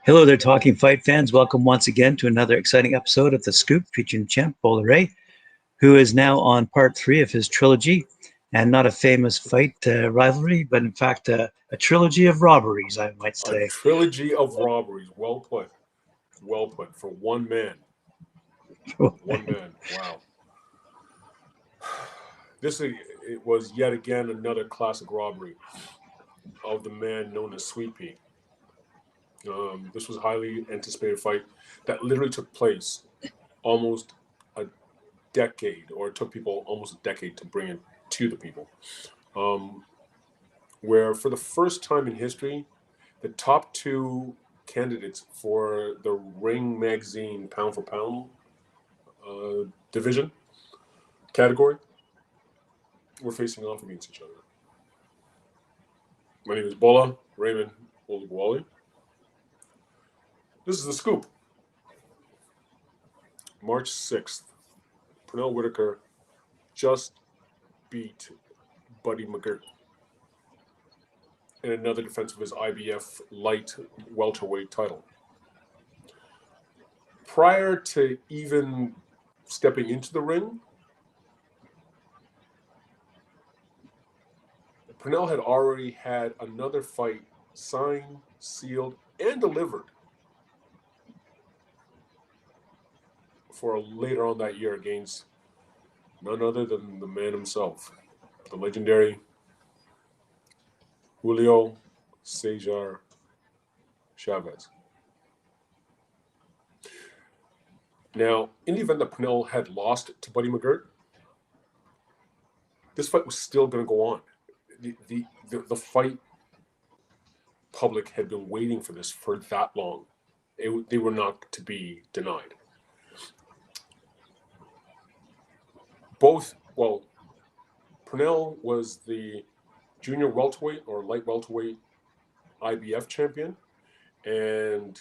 Hello there, Talking Fight fans. Welcome once again to another exciting episode of The Scoop featuring champ Bola Ray, who is now on part three of his trilogy, and not a famous fight rivalry, but in fact a trilogy of robberies, I might A say. trilogy of robberies. Well put. Well put. For one man. One man. Wow. It was yet again another classic robbery of the man known as Sweet Pea. This was a highly anticipated fight that literally took place almost a decade, or it took people almost a decade to bring it to the people. Where for the first time in history, the top two candidates for the Ring Magazine pound for pound division category were facing off against each other. My name is Bola Raymond Olugwale. This is The Scoop. March 6th, Pernell Whitaker just beat Buddy McGirt in another defense of his IBF light welterweight title. Prior to even stepping into the ring, Pernell had already had another fight signed, sealed, and delivered for later on that year against none other than the man himself, the legendary Julio Cesar Chavez. Now, in the event that Pernell had lost to Buddy McGirt, this fight was still going to go on. The fight public had been waiting for this for that long. They were not to be denied. Pernell was the junior welterweight or light welterweight IBF champion, and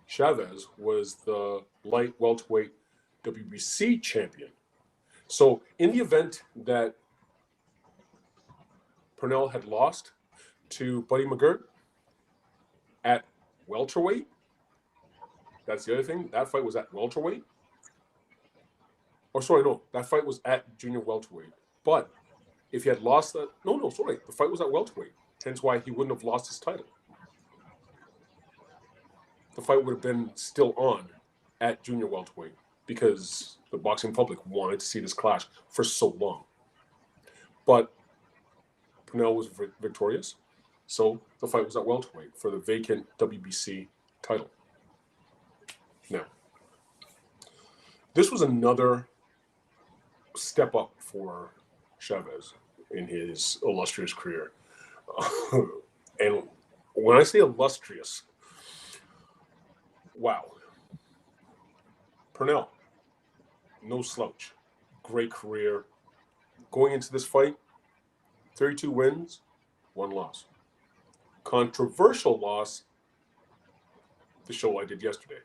Chavez was the light welterweight WBC champion. So in the event that Pernell had lost to Buddy McGirt at welterweight, that's the other thing, that fight was at welterweight. That fight was at junior welterweight. But if he had lost that, the fight was at welterweight. Hence why he wouldn't have lost his title. The fight would have been still on at junior welterweight because the boxing public wanted to see this clash for so long. But Pernell was victorious, so the fight was at welterweight for the vacant WBC title. Now, this was another step up for Chavez in his illustrious career. And when I say illustrious, wow. Pernell, no slouch. Great career. Going into this fight, 32 wins, 1 loss. Controversial loss, the show I did yesterday.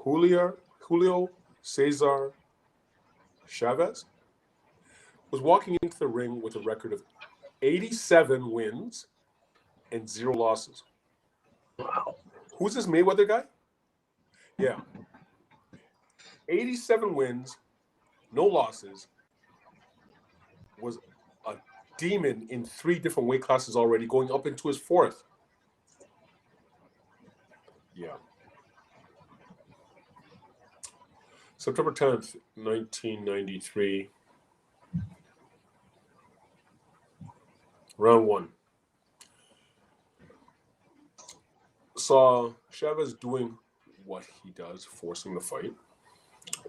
Julio Cesar Chavez was walking into the ring with a record of 87 wins and 0 losses. Wow. Who's this Mayweather guy? Yeah. 87 wins, no losses, was a demon in 3 different weight classes already, going up into his 4th. Yeah. September 10th, 1993. Round 1. Saw Chavez doing what he does, forcing the fight,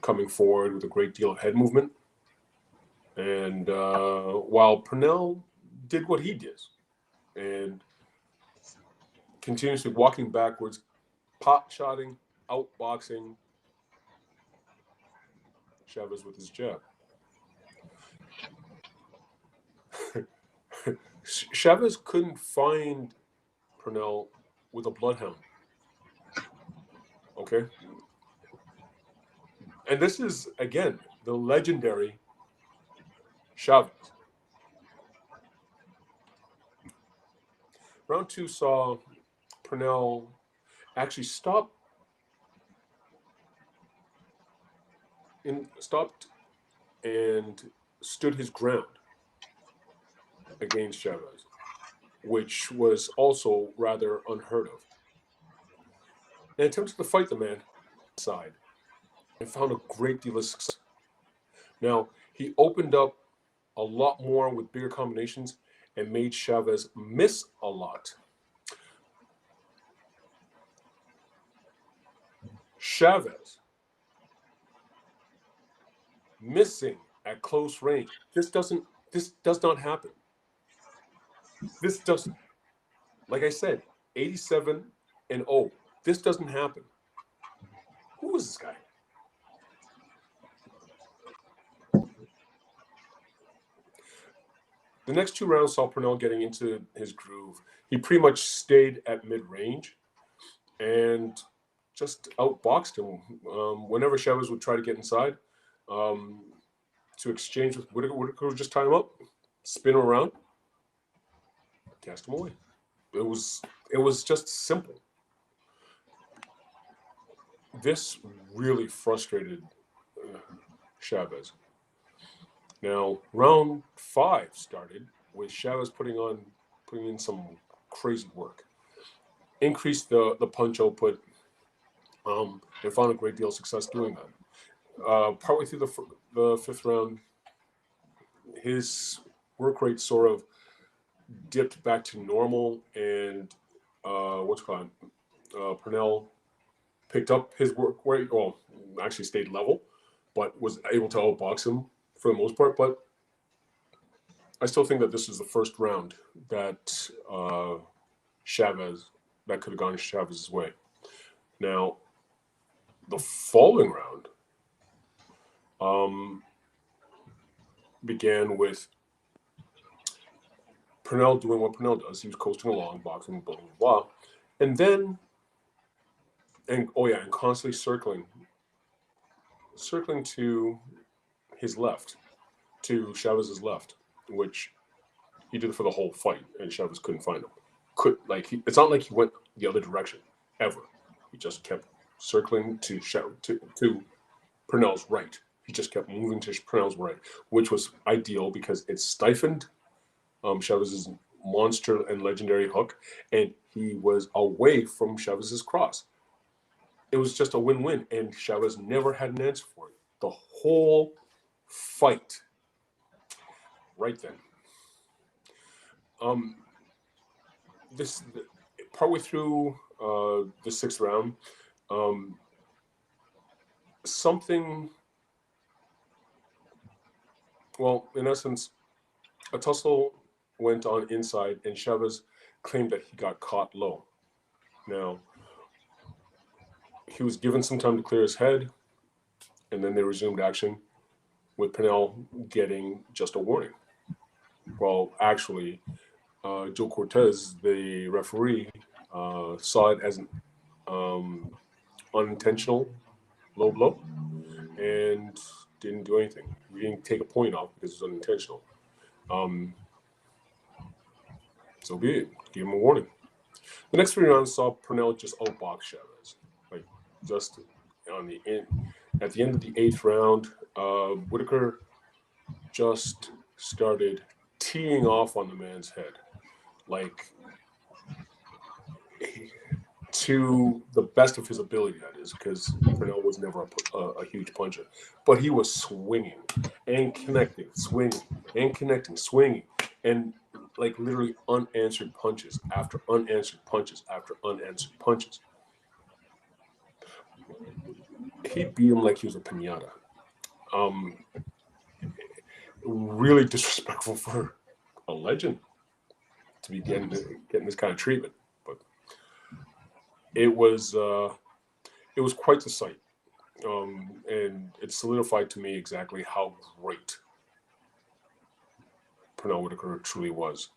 coming forward with a great deal of head movement. And while Pernell did what he did and continuously walking backwards, pot-shotting, outboxing Chavez with his jab. Chavez couldn't find Pernell with a bloodhound. Okay? And this is, again, the legendary Chavez. Round two saw Pernell actually stopped and stood his ground against Chavez, which was also rather unheard of, and attempted to fight the man side and found a great deal of success. Now, he opened up a lot more with bigger combinations and made Chavez miss a lot. Chavez missing at close range. This does not happen. This does, like I said, 87-0. This doesn't happen. Who is this guy? The next two rounds saw Pernell getting into his groove. He pretty much stayed at mid-range and just outboxed him. Whenever Chavez would try to get inside to exchange with Whitaker, Whitaker would just tie him up, spin him around, cast him away. It was just simple. This really frustrated Chavez. Now, round 5 started with Chavez putting in some crazy work, increased the punch output, and found a great deal of success doing that. Partway through the 5th round, his work rate sort of dipped back to normal, and Pernell picked up his work rate. Well, actually stayed level, but was able to outbox him for the most part. But I still think that this is the first round that that could have gone Chavez's way. Now, the following round began with Pernell doing what Pernell does. He was coasting along, boxing, blah, blah, blah. And then, and constantly circling to his left, to Chavez's left, which he did for the whole fight, and Chavez couldn't find him. It's not like he went the other direction, ever. He just kept circling to Pernell's right. He just kept moving to Pernell's right, which was ideal because it stifled Chavez's monster and legendary hook, and he was away from Chavez's cross. It was just a win-win, and Chavez never had an answer for it. The whole fight, right then. This partway through the 6th round, in essence, a tussle went on inside, and Chavez claimed that he got caught low. Now, he was given some time to clear his head, and then they resumed action with Pernell getting just a warning. Well, actually, Joe Cortez, the referee, saw it as an unintentional low blow and didn't do anything. We didn't take a point off because it was unintentional. So be it. Give him a warning. The next 3 rounds saw Pernell just outbox Chavez. Like, just at the end of the 8th round, Whitaker just started teeing off on the man's head, like, to the best of his ability, that is, because Pernell was never a huge puncher. But he was swinging and connecting, swinging and connecting, swinging, and like literally unanswered punches after unanswered punches after unanswered punches. He beat him like he was a piñata. Really disrespectful for a legend to be getting this kind of treatment. But it was quite the sight, and it solidified to me exactly how great Pernell Whitaker truly was.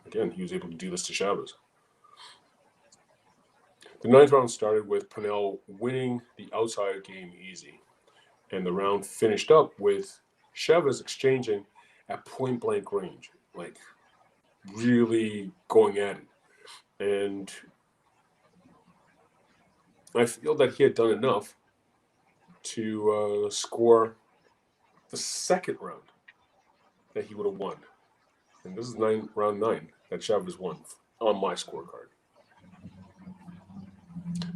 Again, he was able to do this to Chavez. The 9th round started with Pernell winning the outside game easy, and the round finished up with Chavez exchanging at point-blank range, like really going at it. And I feel that he had done enough to score the second round that he would have won. And this is round 9 that Chavez won on my scorecard.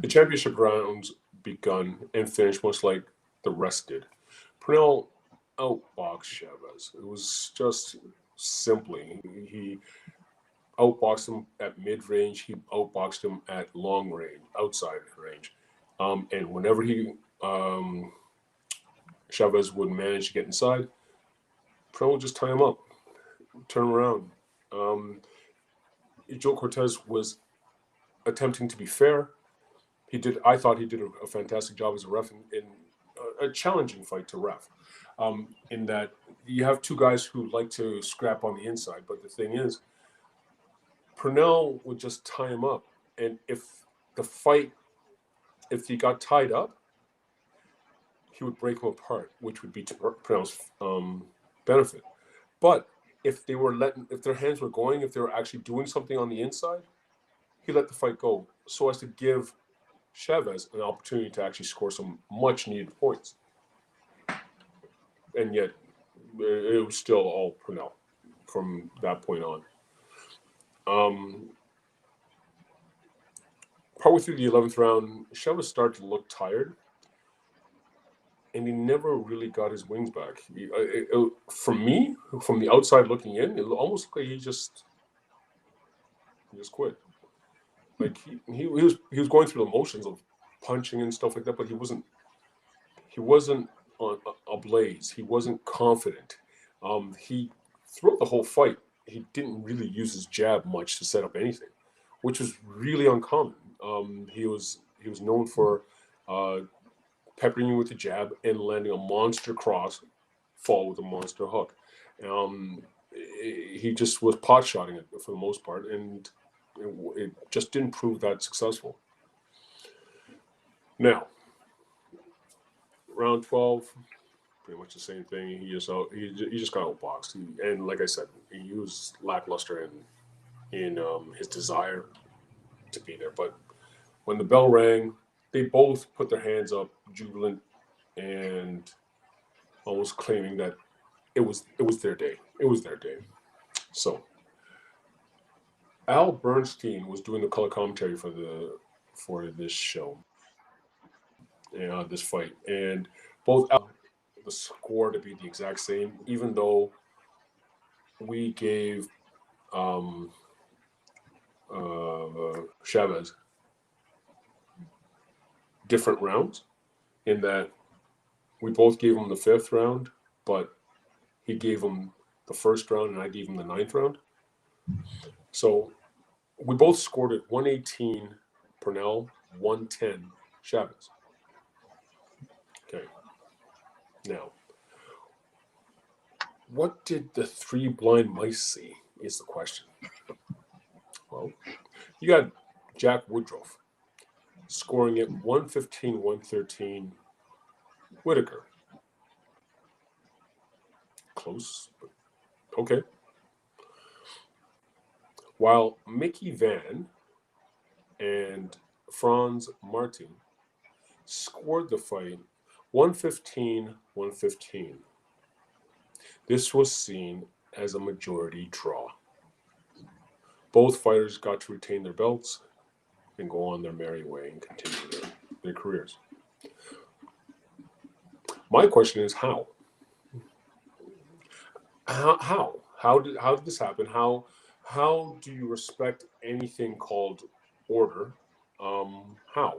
The championship rounds begun and finished much like the rest did. Pernell outboxed Chavez. It was just simply, he outboxed him at mid-range. He outboxed him at long range, outside range. And whenever Chavez would manage to get inside, Pernell would just tie him up, turn around. Joe Cortez was attempting to be fair. I thought he did a fantastic job as a ref in a challenging fight to ref. In that you have two guys who like to scrap on the inside, but the thing is, Pernell would just tie him up, and if he got tied up, he would break him apart, which would be to Pernell's benefit. But if their hands were going, if they were actually doing something on the inside, he let the fight go so as to give Chavez an opportunity to actually score some much needed points. And yet, it was still all Pernell from that point on. Partway through the 11th round, Chavez started to look tired, and he never really got his wings back. For me, from the outside looking in, it almost looked like he just quit. Like he was going through the motions of punching and stuff like that, but he wasn't on ablaze. He wasn't confident. He throughout the whole fight, he didn't really use his jab much to set up anything, which was really uncommon. He was known for peppering you with a jab and landing a monster cross, fall with a monster hook. He just was pot shotting it for the most part, and it just didn't prove that successful. Now, round 12, pretty much the same thing. He just got outboxed, and like I said, he was lackluster in his desire to be there. But when the bell rang, they both put their hands up, jubilant, and almost claiming that it was their day. It was their day. So Al Bernstein was doing the color commentary for this show, this fight, and both the score to be the exact same, even though we gave Chavez different rounds, in that we both gave him the 5th round, but he gave him the 1st round and I gave him the 9th round. So we both scored at 118 Pernell, 110 Chavez. Okay. Now, what did the 3 blind mice see is the question. Well, you got Jack Woodruff scoring at 115, 113 Whitaker. Close, but okay. While Mickey Van and Franz Martin scored the fight 115, 115. This was seen as a majority draw. Both fighters got to retain their belts and go on their merry way and continue their careers. My question is how? How did this happen? How do you respect anything called order? How?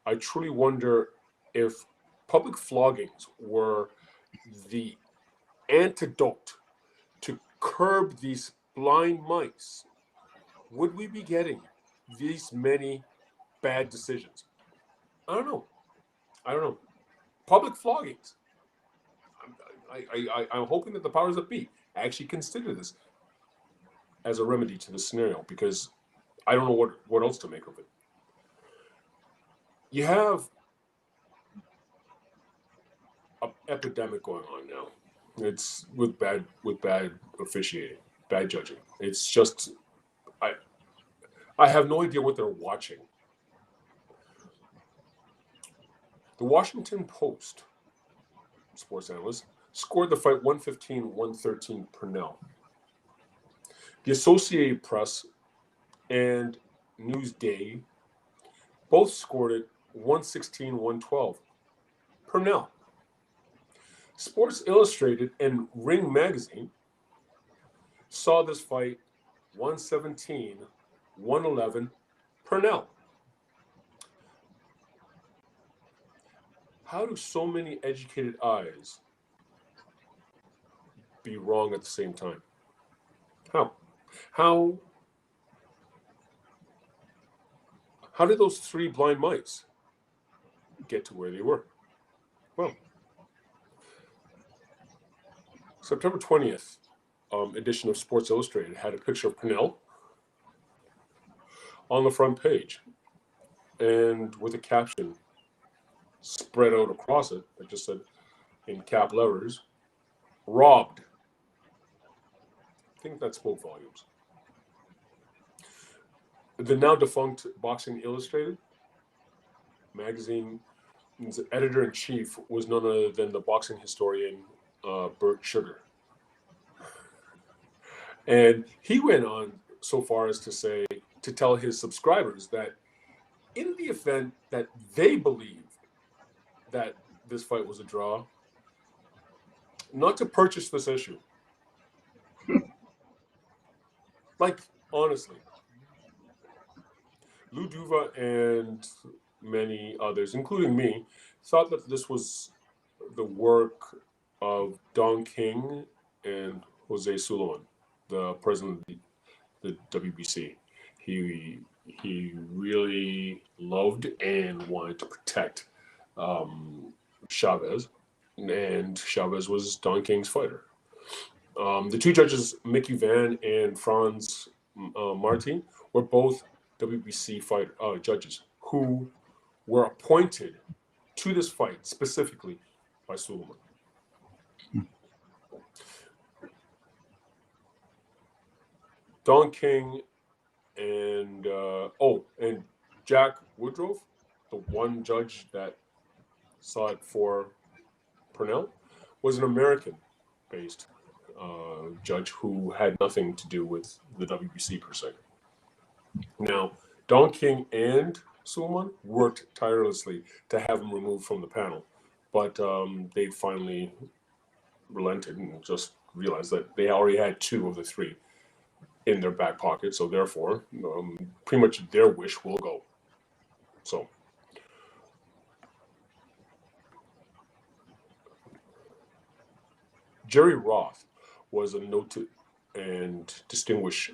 I truly wonder if public floggings were the antidote to curb these blind mice. Would we be getting these many bad decisions? I don't know. Public floggings. I'm hoping that the powers that be actually consider this as a remedy to this scenario, because I don't know what else to make of it. You have an epidemic going on now. It's with bad officiating, bad judging. It's just I have no idea what they're watching. The Washington Post, sports analyst, scored the fight 115-113 Pernell. The Associated Press and Newsday both scored it 116-112 Pernell. Sports Illustrated and Ring Magazine saw this fight 117-111 Pernell. How do so many educated eyes be wrong at the same time? How did those three blind mice get to where they were? Well, September 20th edition of Sports Illustrated had a picture of Pernell on the front page, and with a caption spread out across it that just said in cap letters, "Robbed." I think that spoke volumes. The now defunct Boxing Illustrated magazine's editor-in-chief was none other than the boxing historian Bert Sugar. And he went on so far as to tell his subscribers that in the event that they believed that this fight was a draw, not to purchase this issue. Like, honestly. Lou Duva and many others, including me, thought that this was the work of Don King and Jose Sullivan, the president of the WBC. He really loved and wanted to protect Chavez, and Chavez was Don King's fighter. The two judges, Mickey Van and Franz Martin, were both WBC judges who were appointed to this fight specifically by Sullivan. Don King and Jack Woodruff, the one judge that saw it for Pernell, was an American-based judge who had nothing to do with the WBC per se. Now, Don King and Sullivan worked tirelessly to have him removed from the panel, but they finally relented and just realized that they already had two of the three in their back pocket, so therefore, pretty much their wish will go. So, Jerry Roth was a noted and distinguished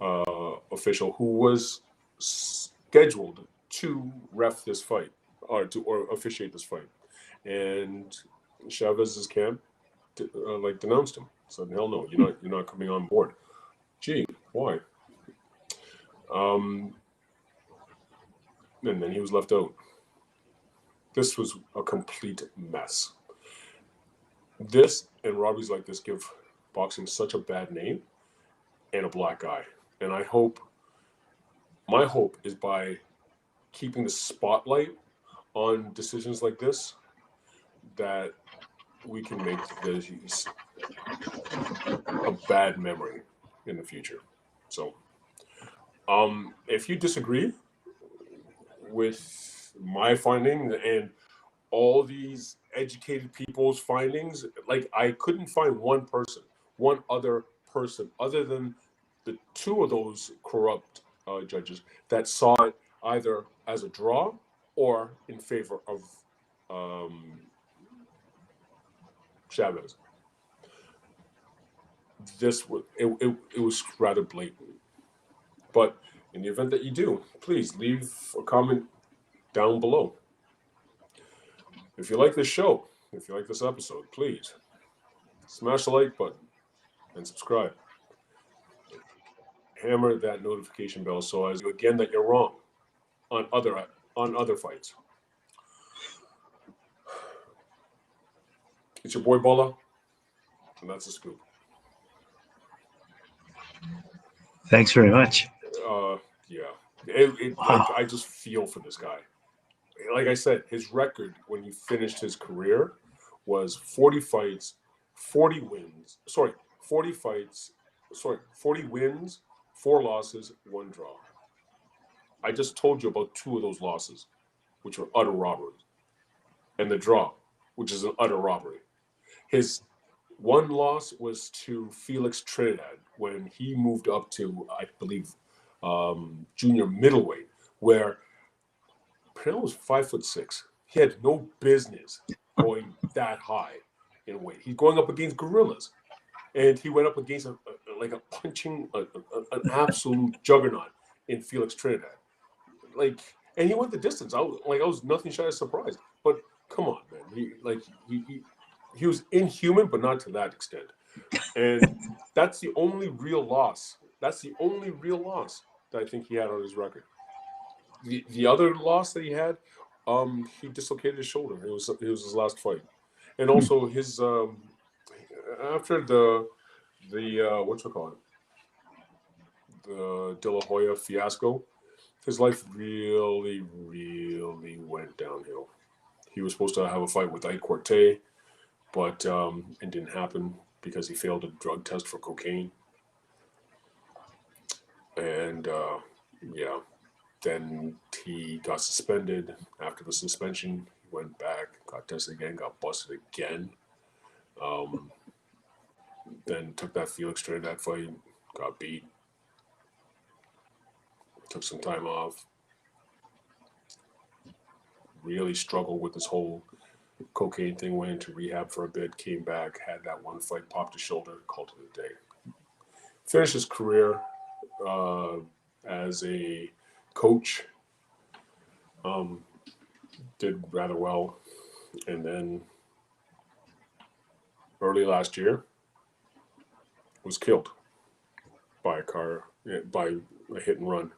official who was scheduled to ref this fight or officiate this fight, and Chavez's camp denounced him. Said, "Hell no, you're not coming on board." Gee, why? And then he was left out. This was a complete mess. This and robberies like this give boxing such a bad name and a black eye. And my hope is by keeping the spotlight on decisions like this, that we can make this a bad memory in the future. So, if you disagree with my finding and all these educated people's findings, like, I couldn't find one other person other than the two of those corrupt judges that saw it either as a draw or in favor of Chavez. It was rather blatant. But in the event that you do, please leave a comment down below. If you like this show, if you like this episode, please smash the like button and subscribe. Hammer that notification bell so as you again that you're wrong on other fights. It's your boy Bola, and that's the scoop. Thanks very much. Yeah. Wow. I just feel for this guy. Like I said, his record when he finished his career was 40 fights, 40 wins. Sorry, 40 fights. Sorry, 40 wins, 4 losses, 1 draw. I just told you about 2 of those losses, which were utter robberies, and the draw, which is an utter robbery. His one loss was to Felix Trinidad when he moved up to, I believe, junior middleweight, where Pernell was 5'6". He had no business going that high in weight. He's going up against gorillas, and he went up against an absolute juggernaut in Felix Trinidad. And he went the distance. I was nothing shy of surprised. But come on, man, he was inhuman, but not to that extent. And that's the only real loss. That's the only real loss that I think he had on his record. The other loss that he had, he dislocated his shoulder. It was his last fight, and also his after the what's it called, the De La Hoya fiasco, his life really went downhill. He was supposed to have a fight with Ike Corte, but it didn't happen because he failed a drug test for cocaine, and yeah. Then he got suspended. After the suspension, he went back, got tested again, got busted again. Then took that Felix Trinidad fight, got beat. Took some time off. Really struggled with this whole cocaine thing. Went into rehab for a bit, came back, had that one fight, popped his shoulder, called it a day. Finished his career as a coach, did rather well, and then early last year was killed by a hit and run.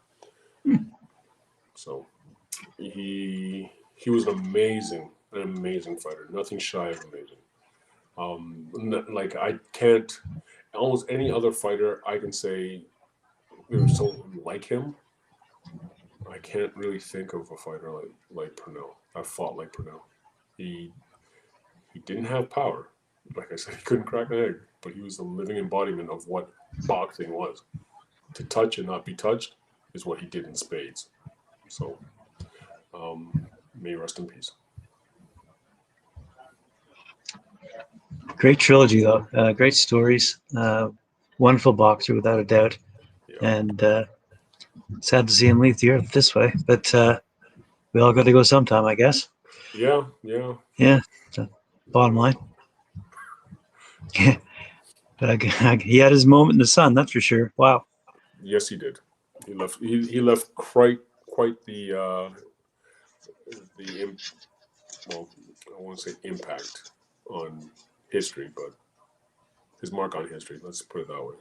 So he was an amazing fighter, nothing shy of amazing. Like I can't, almost any other fighter I can say they were so like him. I can't really think of a fighter like Pernell. I fought like Pernell. He didn't have power. Like I said, he couldn't crack an egg, but he was the living embodiment of what boxing was. To touch and not be touched is what he did in spades. So, may he rest in peace. Great trilogy, though. Great stories. Wonderful boxer, without a doubt. Yeah. And sad to see him leave the earth this way. But we all got to go sometime, I guess. Yeah. Yeah. Bottom line. Yeah. But he had his moment in the sun, that's for sure. Wow. Yes, he did. He left. He left quite the well, I won't say impact on history, but his mark on history. Let's put it that way.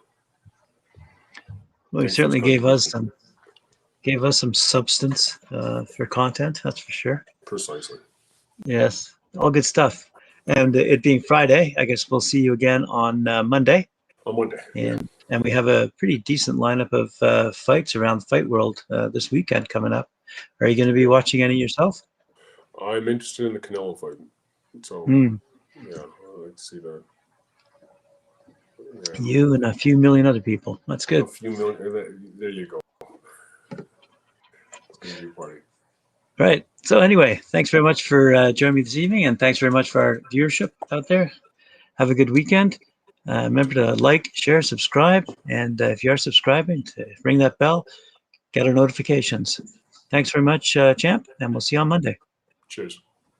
Well, he certainly gave us some substance for content. That's for sure. Precisely. Yes, all good stuff. And it being Friday, I guess we'll see you again on Monday. On Monday. And we have a pretty decent lineup of fights around the fight world this weekend coming up. Are you going to be watching any yourself? I'm interested in the Canelo fight. So, yeah, I'd like to see that. Yeah. You and a few million other people. That's good. A few million. There you go. It's going to be a party. Right. So anyway, thanks very much for joining me this evening, and thanks very much for our viewership out there. Have a good weekend. Remember to like, share, subscribe, and if you are subscribing, to ring that bell, get our notifications. Thanks very much, champ, and we'll see you on Monday. Cheers.